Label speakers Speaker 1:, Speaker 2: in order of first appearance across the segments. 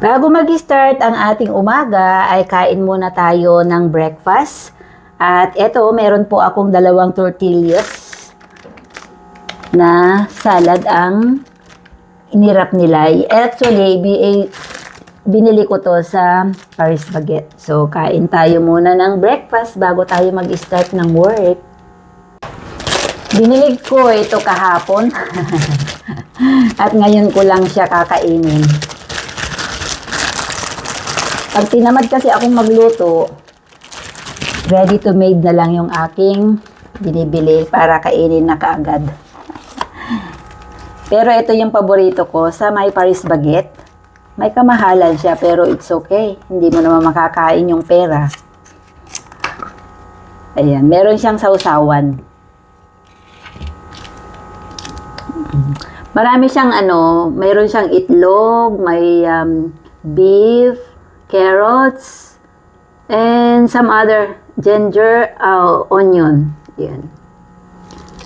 Speaker 1: Bago mag-start ang ating umaga, ay kain muna tayo ng breakfast. At eto, meron po akong 2 tortillas na salad ang inirap nila. Actually, binili ko to sa Paris Baguette. So, kain tayo muna ng breakfast bago tayo mag-start ng work. Binili ko ito kahapon. At ngayon ko lang siya kakainin. Pag tinamad kasi akong magluto, ready to made na lang yung aking binibili para kainin na kaagad. Pero ito yung paborito ko sa may Paris Baguette. May kamahalan siya pero it's okay. Hindi mo naman makakain yung pera. Ayan, meron siyang sausawan. Marami siyang mayroon siyang itlog, may beef, carrots, and some other ginger, onion. Yan.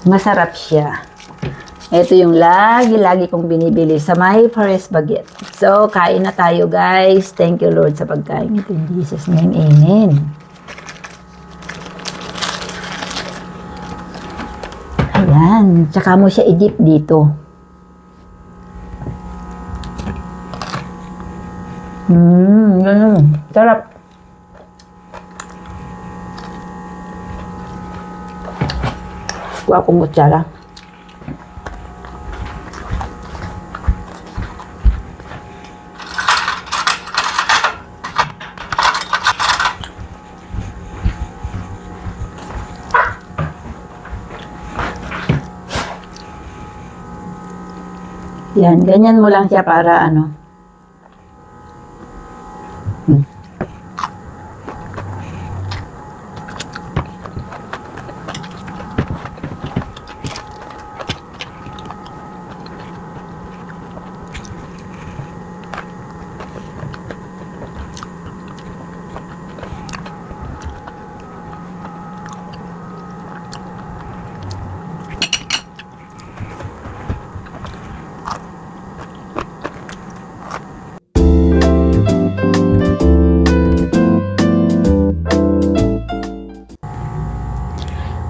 Speaker 1: Masarap siya. Ito yung lagi-lagi kong binibili sa my Paris Baguette. So, kain na tayo guys. Thank you Lord sa pagkain ito. In Jesus' name, amen. Ayan. Tsaka mo siya i-dip dito. Ganun. Sarap. Kuha akong kutsara. Yan, ganyan mo lang siya para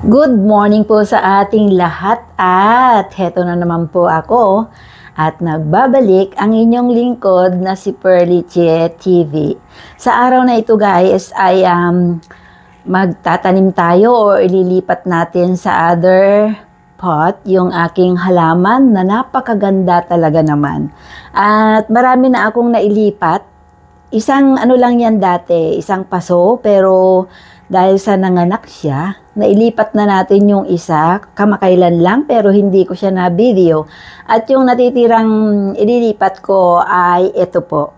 Speaker 1: Good morning po sa ating lahat at heto na naman po ako at nagbabalik ang inyong lingkod na si Pearly Chie TV. Sa araw na ito guys ay magtatanim tayo o ililipat natin sa other pot yung aking halaman na napakaganda talaga naman. At marami na akong nailipat. Isang lang yan dati, isang paso pero dahil sa nanganak siya, nailipat na natin yung isa, kamakailan lang pero hindi ko siya na video. At yung natitirang ililipat ko ay ito po.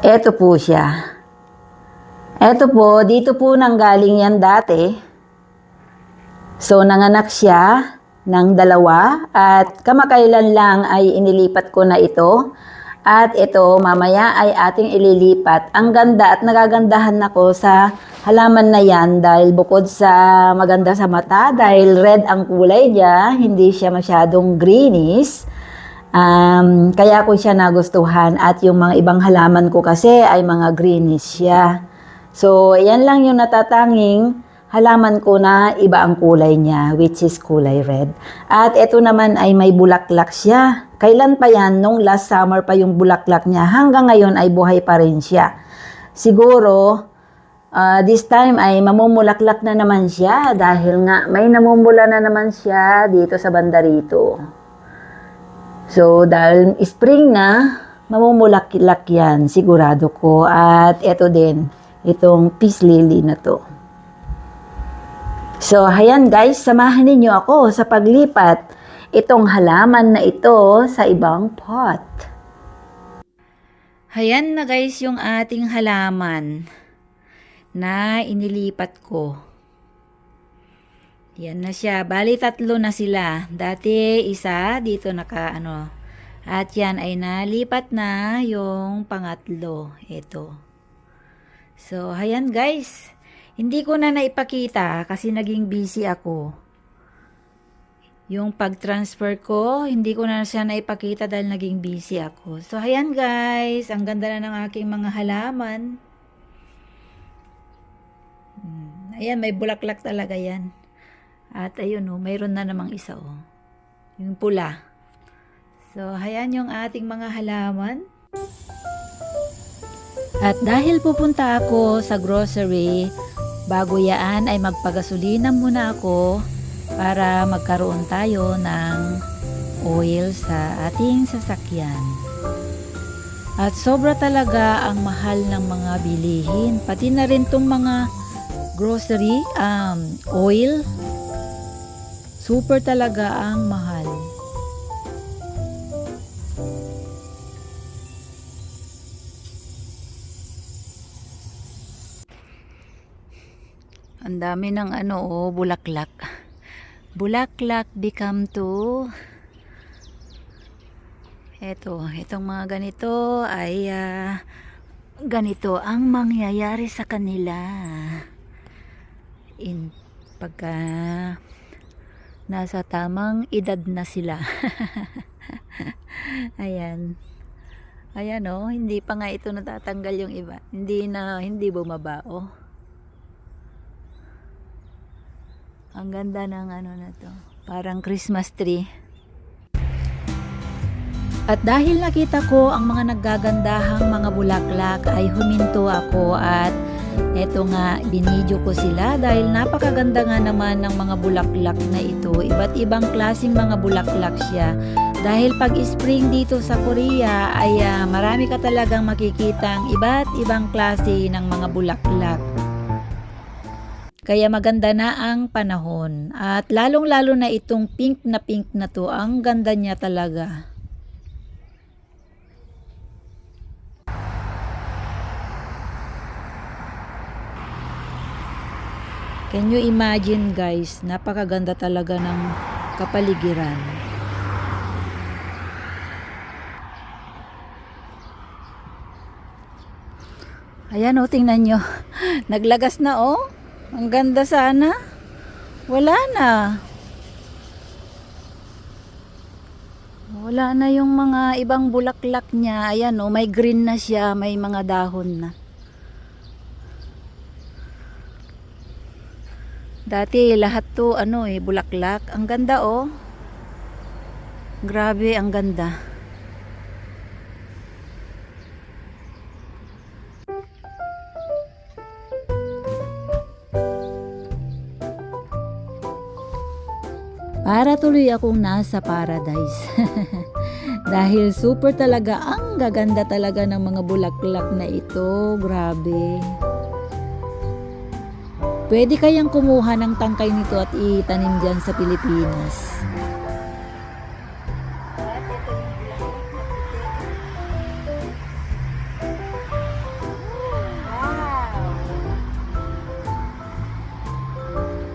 Speaker 1: Ito po siya. Ito po, dito po nanggaling yan dati. So nanganak siya ng 2 at kamakailan lang ay inilipat ko na ito. At ito, mamaya ay ating ililipat. Ang ganda at nagagandahan ako sa halaman na yan dahil bukod sa maganda sa mata, dahil red ang kulay niya, hindi siya masyadong greenish. Kaya ko siya nagustuhan at yung mga ibang halaman ko kasi ay mga greenish siya. So, yan lang yung natatanging halaman ko na iba ang kulay niya, which is kulay red. At ito naman ay may bulaklak siya. Kailan pa yan? Nung last summer pa yung bulaklak niya. Hanggang ngayon ay buhay pa rin siya. Siguro, this time ay mamumulaklak na naman siya dahil nga may namumula na naman siya dito sa banda rito. So, dahil spring na, mamumulaklak yan, sigurado ko. At ito din, itong peace lily na to. So, ayan guys, samahan ninyo ako sa paglipat itong halaman na ito sa ibang pot. Ayan na guys yung ating halaman na inilipat ko. Yan na siya. Bali 3 na sila. Dati isa, dito At yan ay nalipat na yung pangatlo. Ito. So, ayan guys. Hindi ko na naipakita kasi naging busy ako. yung pag-transfer ko, hindi ko na siya naipakita dahil naging busy ako. So, ayan guys, ang ganda na ng aking mga halaman. Ayan, may bulaklak talaga yan. At ayun mayroon na namang isa yung pula. So, ayan yung ating mga halaman. At dahil pupunta ako sa grocery, bago yan ay magpagasolina muna ako para magkaroon tayo ng oil sa ating sasakyan. At sobra talaga ang mahal ng mga bilihin. Pati na rin tong mga grocery, oil. Super talaga ang mahal. Ang dami ng bulaklak. Bulaklak become to itong mga ganito ay ganito ang mangyayari sa kanila pagka nasa tamang edad na sila. Ayan, hindi pa nga ito natatanggal yung iba, hindi bumaba. Ang ganda ng na to, parang Christmas tree. At dahil nakita ko ang mga naggagandahang mga bulaklak ay huminto ako at eto nga, binidyo ko sila dahil napakaganda nga naman ng mga bulaklak na ito. Iba't ibang klaseng mga bulaklak siya. Dahil pag spring dito sa Korea ay marami ka talagang makikitang iba't ibang klase ng mga bulaklak. Kaya maganda na ang panahon. At lalong-lalo na itong pink na to, ang ganda niya talaga. Can you imagine guys, napakaganda talaga ng kapaligiran. Ayan tingnan nyo. Naglagas na Ang ganda sana. Wala na. Wala na yung mga ibang bulaklak niya. Ayan may green na siya, may mga dahon na. Dati lahat to bulaklak. Ang ganda Grabe, ang ganda. Para tuloy akong nasa paradise. Dahil super talaga, ang gaganda talaga ng mga bulaklak na ito. Grabe. Pwede kayang kumuha ng tangkay nito at itanim dyan sa Pilipinas.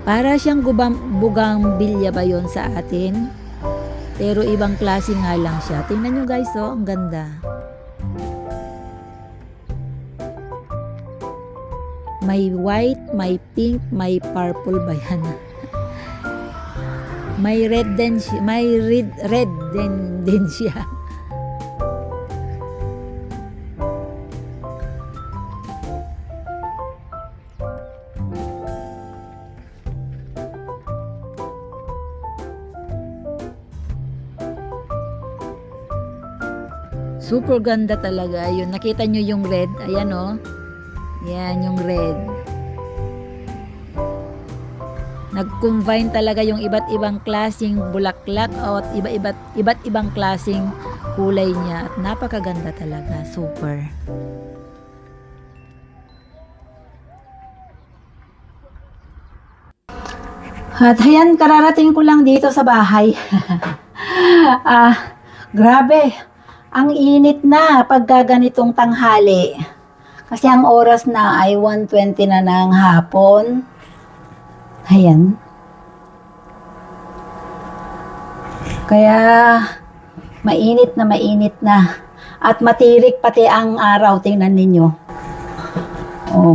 Speaker 1: Para siyang bugambilya ba yon sa atin? Pero ibang klase nga lang siya. Tingnan nyo guys ang ganda. May white, may pink, may purple ba yan? May red din siya. May red din siya. Super ganda talaga. Yun, nakita nyo yung red. Ayan Yan yung red. Nag-combine talaga yung iba't ibang klaseng bulaklak at iba't ibang klaseng kulay niya at napakaganda talaga. Super. At ayan, kararating ko lang dito sa bahay. Grabe. Ang init na pagka ganitong tanghali. Kasi ang oras na ay 1:20 na ng hapon. Ayan. Kaya mainit na. At matirik pati ang araw. Tingnan ninyo.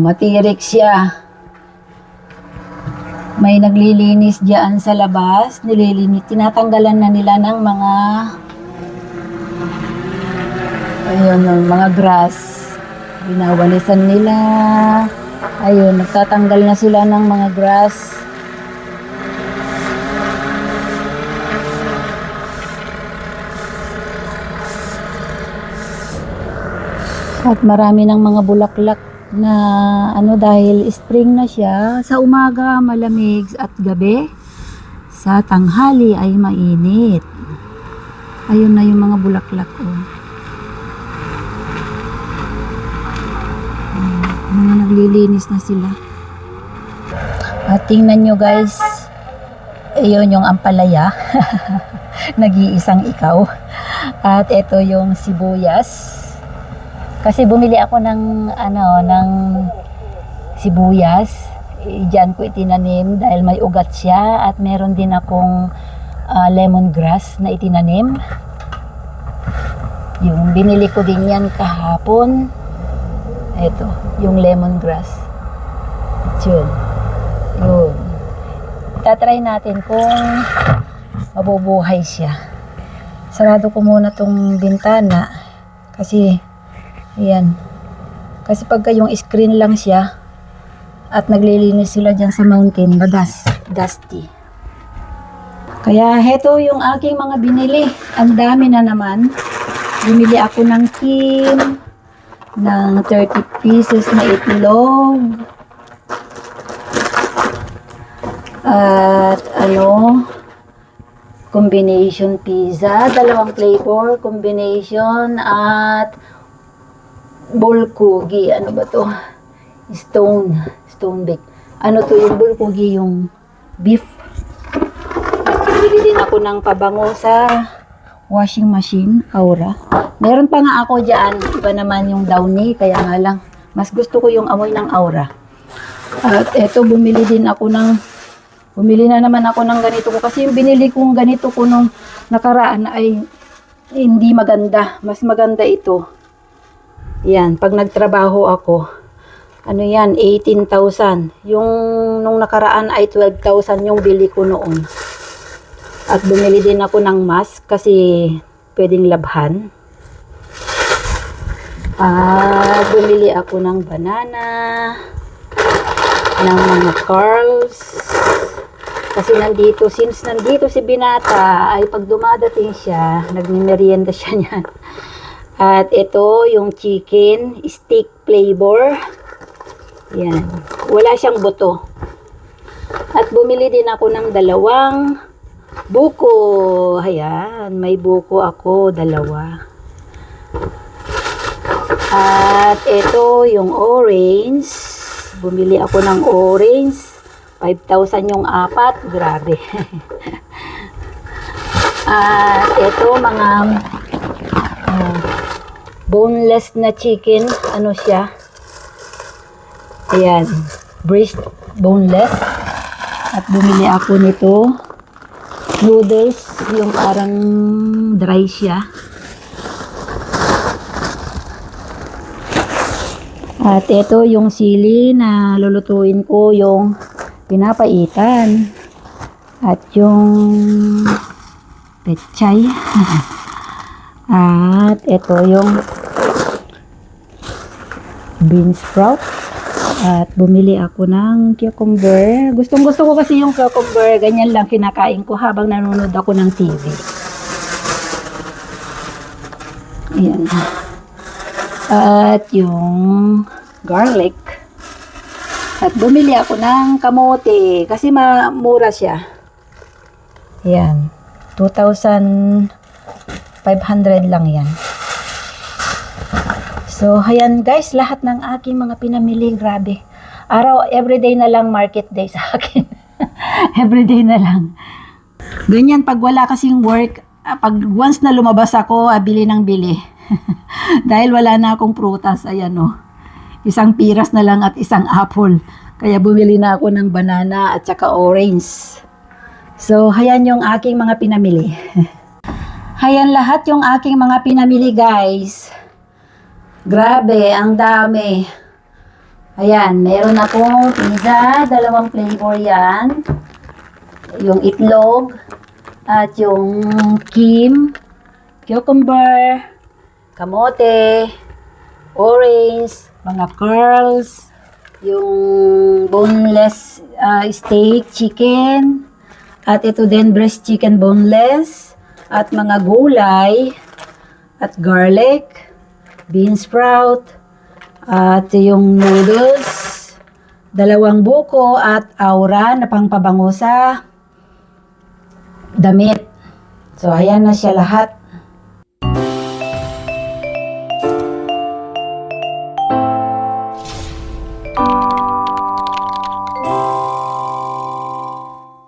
Speaker 1: Matirik siya. May naglilinis diyan sa labas. Tinatanggalan na nila ng mga ayun, ng mga grass. Binawalisan nila. Ayun, nagtatanggal na sila ng mga grass. At marami ng mga bulaklak na dahil spring na siya. Sa umaga malamig at gabi. Sa tanghali ay mainit. Ayun na yung mga bulaklak. Mga naglilinis na sila. At tingnan nyo guys. Ayun yung ampalaya. Nag-iisang ikaw. At ito yung sibuyas. Kasi bumili ako ng sibuyas. Diyan ko itinanim dahil may ugat siya at meron din akong lemongrass na itinanim. Yung binili ko din yan kahapon. Ito, yung lemongrass. Yun. Yun. Tatry natin kung mabubuhay siya. Sarado ko muna tong bintana kasi ayan. Kasi pagka yung screen lang siya at naglilinis sila dyan sa mountain, dusty. Kaya heto yung aking mga binili. Ang dami na naman. Bumili ako ng kim, ng 30 pieces na itlog. At combination pizza, dalawang flavor, combination at bulgogi, ano ba to? Stone bake. Ano to yung bulgogi, yung beef. Bili din ako ng pabango sa washing machine, Aura. Meron pa nga ako dyan, iba naman yung Downy, kaya nga lang, mas gusto ko yung amoy ng Aura. At eto, bumili na naman ako ng ganito ko, kasi yung binili kong ganito ko nung nakaraan ay hindi maganda. Mas maganda ito. Yan, pag nagtrabaho ako, 18,000. Yung nung nakaraan ay 12,000 yung bili ko noon. At bumili din ako ng mask kasi pwedeng labhan. At bumili ako ng banana, ng mga curls. Kasi since nandito si Binata, ay pag dumadating siya, nagmimerienda siya niyan. At ito, yung chicken, steak flavor. Yan. Wala siyang buto. At bumili din ako ng dalawang buko. Ayan, may buko ako, dalawa. At ito, yung orange. Bumili ako ng orange. 5,000 yung apat. Grabe. At ito, mga boneless na chicken, siya, ayan, breast boneless. At bumili ako nito noodles, yung parang dry siya. At ito yung sili na lulutuin ko, yung pinapaitan. At yung pechay. At ito yung bean sprout. At bumili ako ng cucumber. Gustong gusto ko kasi yung cucumber. Ganyan lang kinakain ko habang nanonood ako ng TV. Ayan. At yung garlic. At bumili ako ng kamote. Kasi mura siya. Ayan. 2,500 lang yan. So, ayan guys, lahat ng aking mga pinamili, grabe. Everyday na lang market day sa akin. Everyday na lang. Ganyan, pag wala kasing work, pag once na lumabas ako, bili ng bili. Dahil wala na akong prutas, ayan isang piras na lang at isang apple. Kaya bumili na ako ng banana at saka orange. So, ayan yung aking mga pinamili. Ayan lahat yung aking mga pinamili guys. Grabe, ang dami. Ayan, meron akong pizza, 2 flavor yan. Yung itlog at yung kim, cucumber, kamote, orange, mga curls, yung boneless steak chicken, at ito din breast chicken boneless, at mga gulay, at garlic, bean sprout, at yung noodles, 2 buko at aura na pangpabango sa damit. So, ayan na siya lahat.